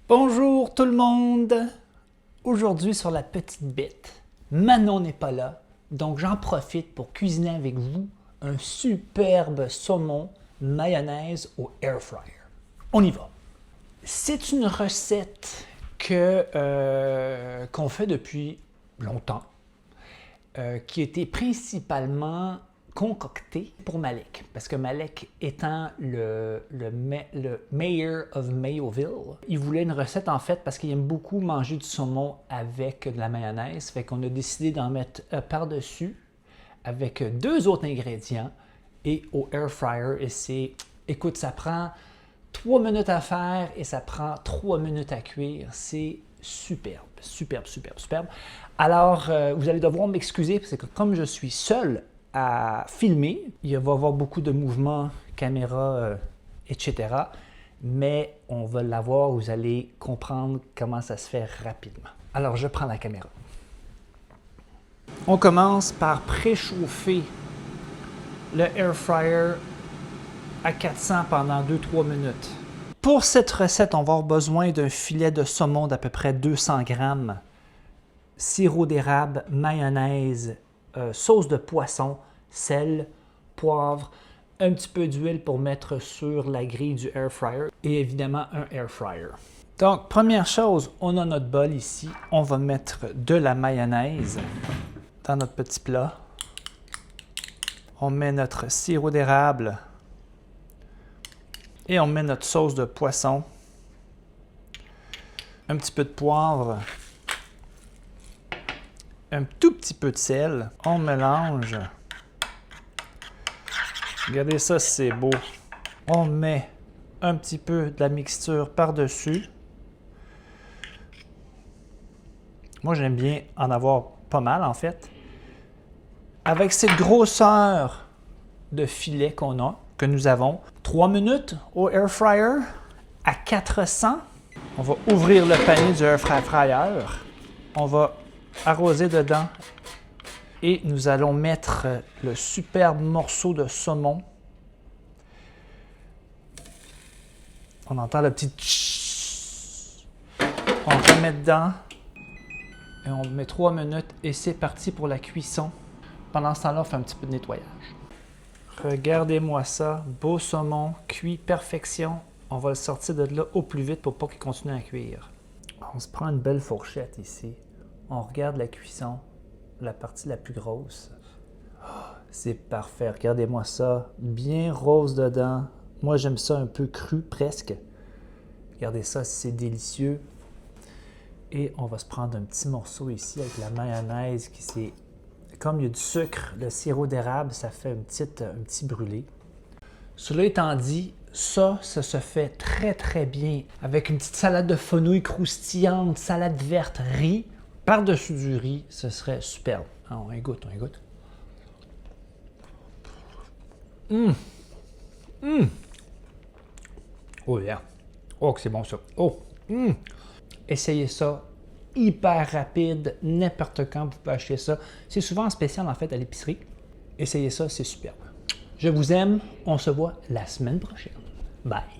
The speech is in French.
Bonjour tout le monde! Aujourd'hui sur la petite bête, Manon n'est pas là, donc j'en profite pour cuisiner avec vous un superbe saumon mayonnaise au air fryer. On y va! C'est une recette qu'on fait depuis longtemps, qui a été principalement concoctée pour Malek, parce que Malek étant le mayor of Mayoville, il voulait une recette en fait parce qu'il aime beaucoup manger du saumon avec de la mayonnaise, fait qu'on a décidé d'en mettre par-dessus avec deux autres ingrédients et au air fryer. Et c'est, écoute, ça prend 3 minutes à faire et ça prend 3 minutes à cuire. C'est superbe, superbe, superbe, superbe. Alors, vous allez devoir m'excuser parce que comme je suis seul à filmer, il va y avoir beaucoup de mouvements, caméra, etc. Mais on va l'avoir, vous allez comprendre comment ça se fait rapidement. Alors, je prends la caméra. On commence par préchauffer le air fryer à 400 pendant 2-3 minutes. Pour cette recette, on va avoir besoin d'un filet de saumon d'à peu près 200 grammes, sirop d'érable, mayonnaise, sauce de poisson, sel, poivre, un petit peu d'huile pour mettre sur la grille du air fryer et évidemment un air fryer. Donc, première chose, on a notre bol ici. On va mettre de la mayonnaise dans notre petit plat. On met notre sirop d'érable et on met notre sauce de poisson. Un petit peu de poivre. Un tout petit peu de sel. On mélange. Regardez ça, c'est beau. On met un petit peu de la mixture par-dessus. Moi, j'aime bien en avoir pas mal, en fait. Avec cette grosseur de filet qu'on a, que nous avons, 3 minutes au air fryer à 400. On va ouvrir le panier du air fryer. On va arroser dedans et nous allons mettre le superbe morceau de saumon. On entend le petit tch. On remet dedans et on met 3 minutes et c'est parti pour la cuisson. Pendant ce temps-là, on fait un petit peu de nettoyage. Regardez-moi ça, beau saumon, cuit perfection. On va le sortir de là au plus vite pour pas qu'il continue à cuire. On se prend une belle fourchette ici. On regarde la cuisson, la partie la plus grosse. Oh, c'est parfait, regardez-moi ça, bien rose dedans. Moi, j'aime ça un peu cru, presque. Regardez ça, c'est délicieux. Et on va se prendre un petit morceau ici avec la mayonnaise qui s'est... Comme il y a du sucre, le sirop d'érable, ça fait un petit brûlé. Cela étant dit, ça se fait très très bien avec une petite salade de fenouil croustillante, salade verte, riz. Par-dessus du riz, ce serait superbe. Ah, on y goûte, on y goûte. Oh yeah! Oh, que c'est bon ça! Oh! Essayez ça. Hyper rapide, n'importe quand, vous pouvez acheter ça. C'est souvent en spécial en fait à l'épicerie. Essayez ça, c'est superbe. Je vous aime. On se voit la semaine prochaine. Bye!